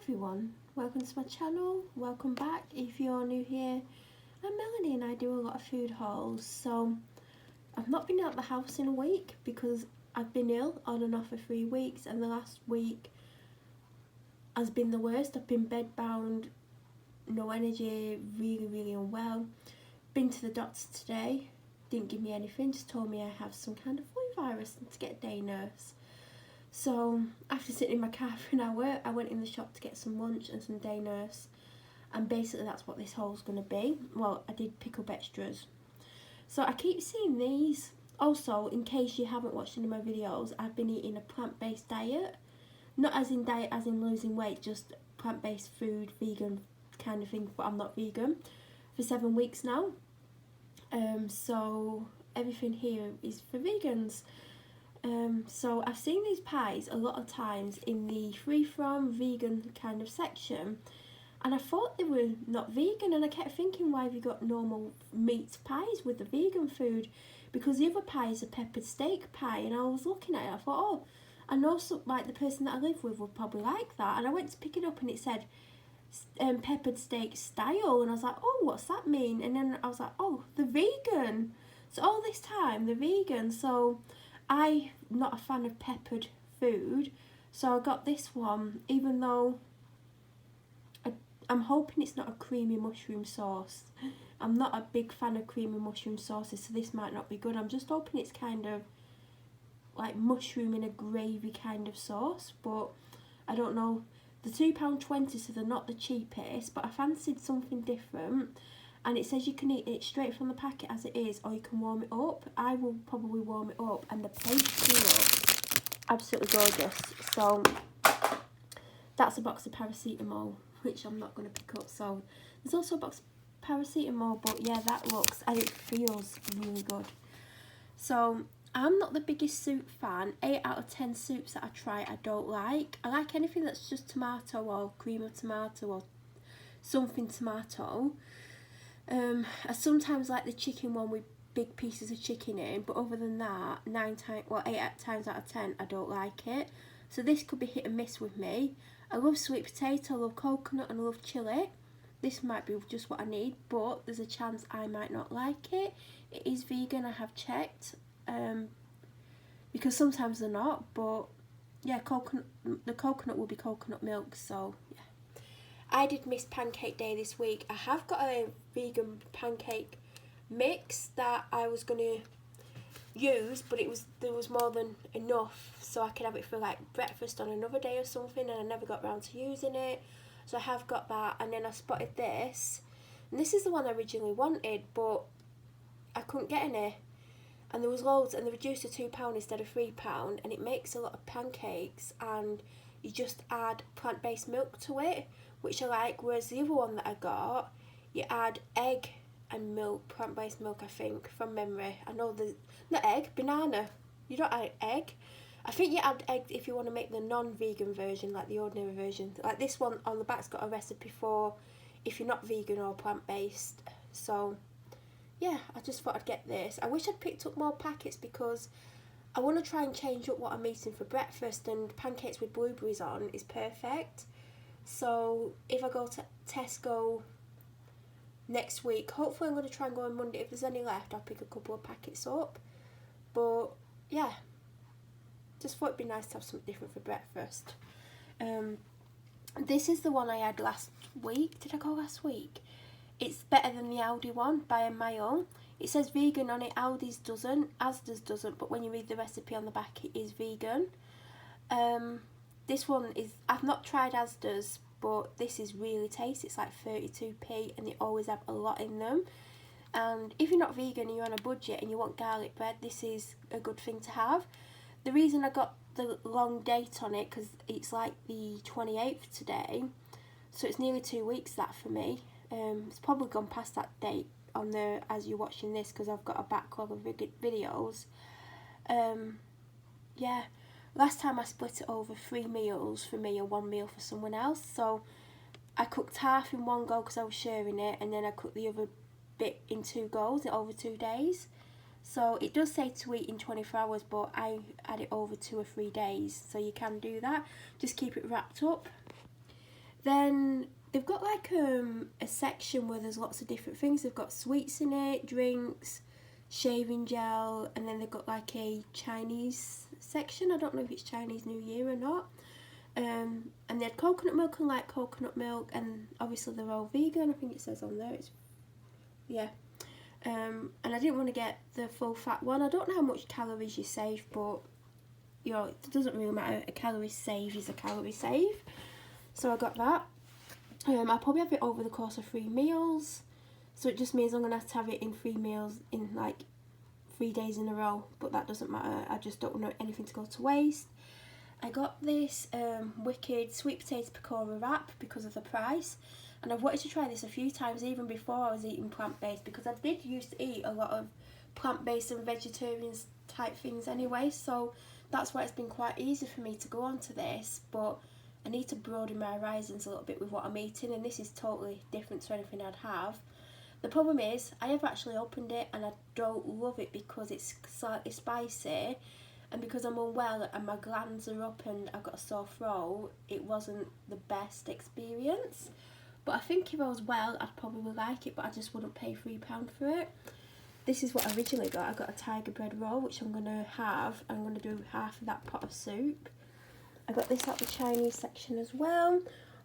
everyone, welcome to my channel, welcome back. If you're new here, I'm Melanie and I do a lot of food hauls. So I've not been out of the house in a week because I've been ill on and off for 3 weeks, and the last week has been the worst. I've been bedbound, no energy, really unwell. Been to the doctor today, didn't give me anything, just told me I have some kind of flu virus and to get a day nurse. So after sitting in my car for an hour, I went in the shop to get some lunch and some day nurse, and basically that's what this haul's going to be. Well, I did pick up extras. So I keep seeing these. Also, in case you haven't watched any of my videos, I've been eating a plant-based diet. Not as in diet as in losing weight, just plant-based food, vegan kind of thing, but I'm not vegan, for 7 weeks now. So everything here is for vegans. So I've seen these pies a lot of times in the free from vegan kind of section, and I thought they were not vegan, and I kept thinking, why have you got normal meat pies with the vegan food? Because the other pie is a peppered steak pie, and I was looking at it, I thought, oh, I know some, like the person that I live with would probably like that, and I went to pick it up and it said peppered steak style, and I was like, oh, what's that mean? And then I was like, oh, they're vegan. So all this time they're vegan. So I'm not a fan of peppered food, so I got this one, even though I'm hoping it's not a creamy mushroom sauce. I'm not a big fan of creamy mushroom sauces, so this might not be good. I'm just hoping it's kind of like mushroom in a gravy kind of sauce, but I don't know. They're £2.20, so they're not the cheapest, but I fancied something different. And it says you can eat it straight from the packet as it is, or you can warm it up. I will probably warm it up, and the pastry looks absolutely gorgeous. So that's a box of paracetamol, which I'm not going to pick up. So there's also a box of paracetamol, but yeah, that looks, and it feels really good. So I'm not the biggest soup fan. 8 out of 10 soups that I try I don't like. I like anything that's just tomato or cream of tomato or something tomato. I sometimes like the chicken one with big pieces of chicken in, but other than that, 8 times out of 10 I don't like it. So this could be hit and miss with me. I love sweet potato, I love coconut, and I love chilli. This might be just what I need, but there's a chance I might not like it. It is vegan, I have checked, because sometimes they're not, but yeah, the coconut will be coconut milk, so yeah. I did miss pancake day this week. I have got a vegan pancake mix that I was going to use, but there was more than enough, so I could have it for like breakfast on another day or something, and I never got around to using it. So I have got that, and then I spotted this, and this is the one I originally wanted, but I couldn't get any, and there was loads, and they reduced to £2 instead of £3, and it makes a lot of pancakes, and you just add plant-based milk to it, which I like, whereas the other one that I got, you add egg and milk, plant-based milk, I think, from memory. I know not egg, banana. You don't add egg. I think you add egg if you want to make the non-vegan version, like the ordinary version. Like this one on the back's got a recipe for if you're not vegan or plant-based. So yeah, I just thought I'd get this. I wish I'd picked up more packets because I want to try and change up what I'm eating for breakfast, and pancakes with blueberries on is perfect. So if I go to Tesco next week, hopefully I'm going to try and go on Monday. If there's any left, I'll pick a couple of packets up. But yeah, just thought it'd be nice to have something different for breakfast. This is the one I had last week. Did I go last week? It's better than the Aldi one by a mile. It says vegan on it, Aldi's doesn't, Asda's doesn't, but when you read the recipe on the back it is vegan. This one is, I've not tried Asda's, but this is really tasty. It's like 32p, and they always have a lot in them. And if you're not vegan and you're on a budget and you want garlic bread, this is a good thing to have. The reason I got the long date on it, because it's like the 28th today, so it's nearly 2 weeks that for me. It's probably gone past that date on there as you're watching this, because I've got a backlog of videos. Yeah, last time I split it over 3 meals for me and 1 meal for someone else, so I cooked half in one go because I was sharing it, and then I cooked the other bit in 2 goes over 2 days. So it does say to eat in 24 hours, but I had it over 2 or 3 days, so you can do that. Just keep it wrapped up. Then they've got like a section where there's lots of different things. They've got sweets in it, drinks, shaving gel, and then they've got like a Chinese section. I don't know if it's Chinese New Year or not. And they had coconut milk and light coconut milk, and obviously they're all vegan. I think it says on there. It's and I didn't want to get the full fat one. I don't know how much calories you save, but you know, it doesn't really matter. A calorie save is a calorie save. So I got that. I'll probably have it over the course of 3 meals. So it just means I'm going to have it in 3 meals in like 3 days in a row. But that doesn't matter. I just don't want anything to go to waste. I got this wicked sweet potato pakora wrap because of the price. And I've wanted to try this a few times even before I was eating plant-based, because I did used to eat a lot of plant-based and vegetarian type things anyway. So that's why it's been quite easy for me to go on to this. But I need to broaden my horizons a little bit with what I'm eating, and this is totally different to anything I'd have. The problem is, I have actually opened it and I don't love it because it's slightly spicy, and because I'm unwell and my glands are up and I've got a sore throat, it wasn't the best experience. But I think if I was well, I'd probably like it, but I just wouldn't pay £3 for it. This is what I originally got. I got a tiger bread roll, which I'm going to have. I'm going to do half of that pot of soup. I got this out the Chinese section as well.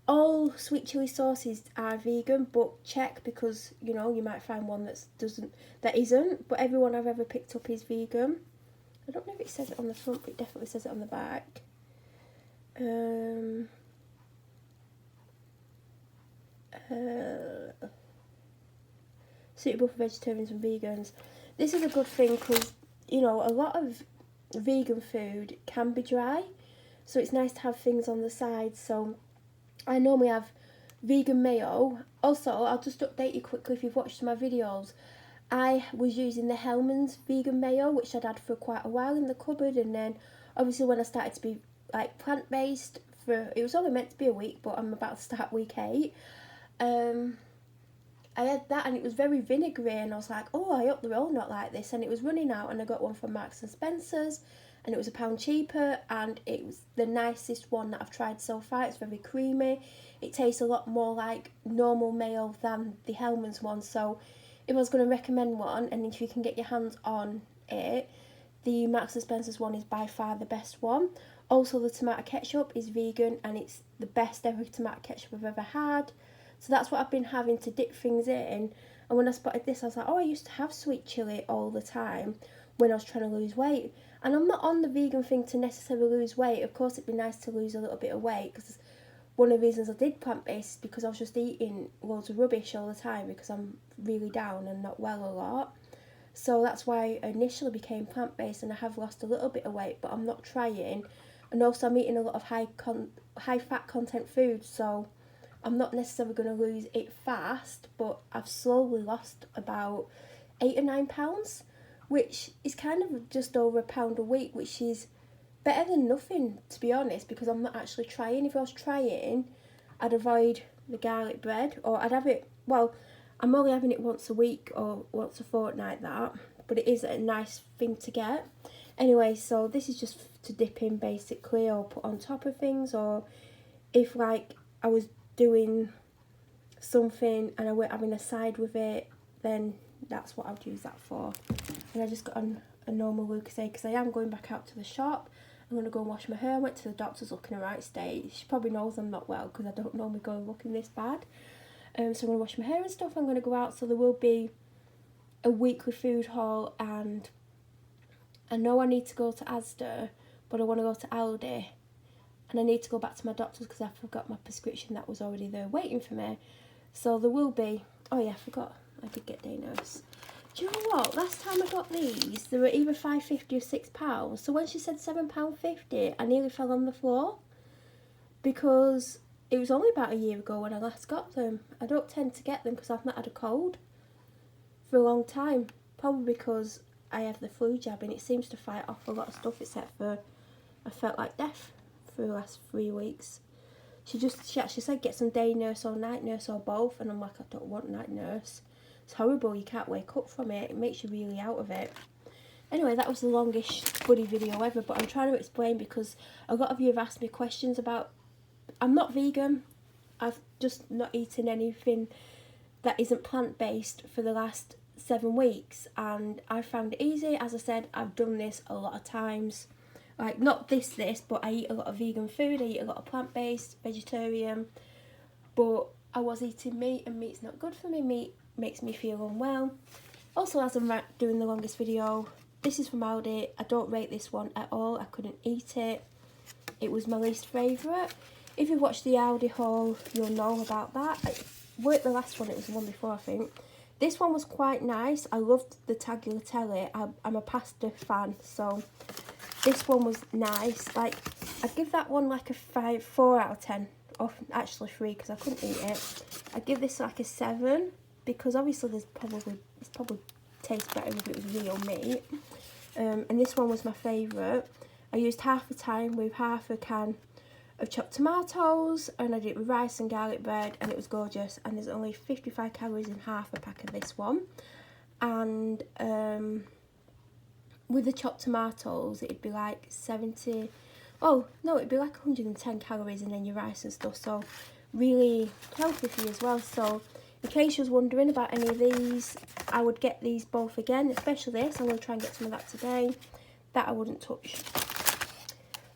All sweet chilli sauces are vegan, but check, because you know you might find one that isn't. But everyone I've ever picked up is vegan. I don't know if it says it on the front, but it definitely says it on the back. Suitable for vegetarians and vegans. This is a good thing because, you know, a lot of vegan food can be dry, so it's nice to have things on the side. So I normally have vegan mayo. Also, I'll just update you quickly if you've watched my videos. I was using the Hellmann's vegan mayo, which I'd had for quite a while in the cupboard, and then obviously when I started to be like plant-based, it was only meant to be a week, but I'm about to start week 8. I had that and it was very vinegary, and I was like, oh, I hope they're all not like this, and it was running out, and I got one from Marks and Spencer's, and it was £1 cheaper, and it was the nicest one that I've tried so far. It's very creamy. It tastes a lot more like normal mayo than the Hellmann's one. So if I was going to recommend one, and if you can get your hands on it, the Marks and Spencer's one is by far the best one. Also, the tomato ketchup is vegan, and it's the best ever tomato ketchup I've ever had. So that's what I've been having to dip things in. And when I spotted this, I was like, oh, I used to have sweet chilli all the time when I was trying to lose weight. And I'm not on the vegan thing to necessarily lose weight. Of course, it'd be nice to lose a little bit of weight, because one of the reasons I did plant-based is because I was just eating loads of rubbish all the time because I'm really down and not well a lot. So that's why I initially became plant-based, and I have lost a little bit of weight, but I'm not trying. And also I'm eating a lot of high fat content food, so I'm not necessarily going to lose it fast, but I've slowly lost about 8 or 9 pounds, which is kind of just over £1 a week, which is better than nothing, to be honest, because I'm not actually trying. If I was trying, I'd avoid the garlic bread, or I'd have it, well, I'm only having it once a week or once a fortnight, that, but it is a nice thing to get. Anyway, so this is just to dip in basically, or put on top of things, or if like I was doing something and I weren't having a side with it, then that's what I'd use that for. And I just got on a normal Lucozade because I am going back out to the shop. I'm going to go and wash my hair. I went to the doctor's looking in the right state. She probably knows I'm not well because I don't normally go looking this bad. So I'm going to wash my hair and stuff. I'm going to go out, so there will be a weekly food haul, and I know I need to go to Asda, but I want to go to Aldi. And I need to go back to my doctor's because I forgot my prescription that was already there waiting for me. So there will be... Oh yeah, I forgot. I did get day nurse. Do you know what? Last time I got these, they were either £5.50 or £6. So when she said £7.50, I nearly fell on the floor. Because it was only about a year ago when I last got them. I don't tend to get them because I've not had a cold for a long time. Probably because I have the flu jab and it seems to fight off a lot of stuff, except for I felt like death for the last 3 weeks. She actually said get some day nurse or night nurse or both, and I'm like, I don't want night nurse. It's horrible, you can't wake up from it. It makes you really out of it. Anyway, that was the longest buddy video ever, but I'm trying to explain because a lot of you have asked me questions about... I'm not vegan. I've just not eaten anything that isn't plant-based for the last 7 weeks, and I found it easy. As I said, I've done this a lot of times. Like, not this, but I eat a lot of vegan food, I eat a lot of plant-based, vegetarian, but I was eating meat, and meat's not good for me. Meat makes me feel unwell. Also, as I'm doing the longest video, this is from Aldi. I don't rate this one at all. I couldn't eat it. It was my least favourite. If you've watched the Aldi haul, you'll know about that. It weren't the last one, it was the one before, I think. This one was quite nice. I loved the tagliatelle. I'm a pasta fan, so this one was nice. Like, I'd give that one like a 4 out of 10. Or actually 3, because I couldn't eat it. I'd give this like a 7, because obviously it's probably tastes better if it was real meat. And this one was my favourite. I used half a time with half a can of chopped tomatoes, and I did it with rice and garlic bread, and it was gorgeous. And there's only 55 calories in half a pack of this one. And with the chopped tomatoes, it'd be like 70, oh no, it'd be like 110 calories, and then your rice and stuff, so really healthy for you as well. So in case you was wondering about any of these, I would get these both again, especially this. I'm going to try and get some of that today. That I wouldn't touch.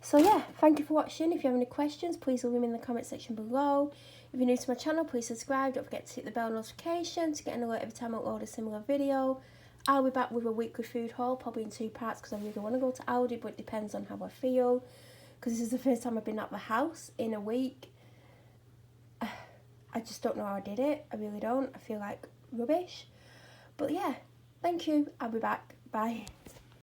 So yeah, thank you for watching. If you have any questions, please leave them in the comment section below. If you're new to my channel, please subscribe. Don't forget to hit the bell notification to get an alert every time I upload a similar video. I'll be back with a weekly food haul, probably in 2 parts, because I really want to go to Aldi, but it depends on how I feel. Because this is the first time I've been out the house in a week. I just don't know how I did it. I really don't. I feel like rubbish. But yeah, thank you. I'll be back. Bye.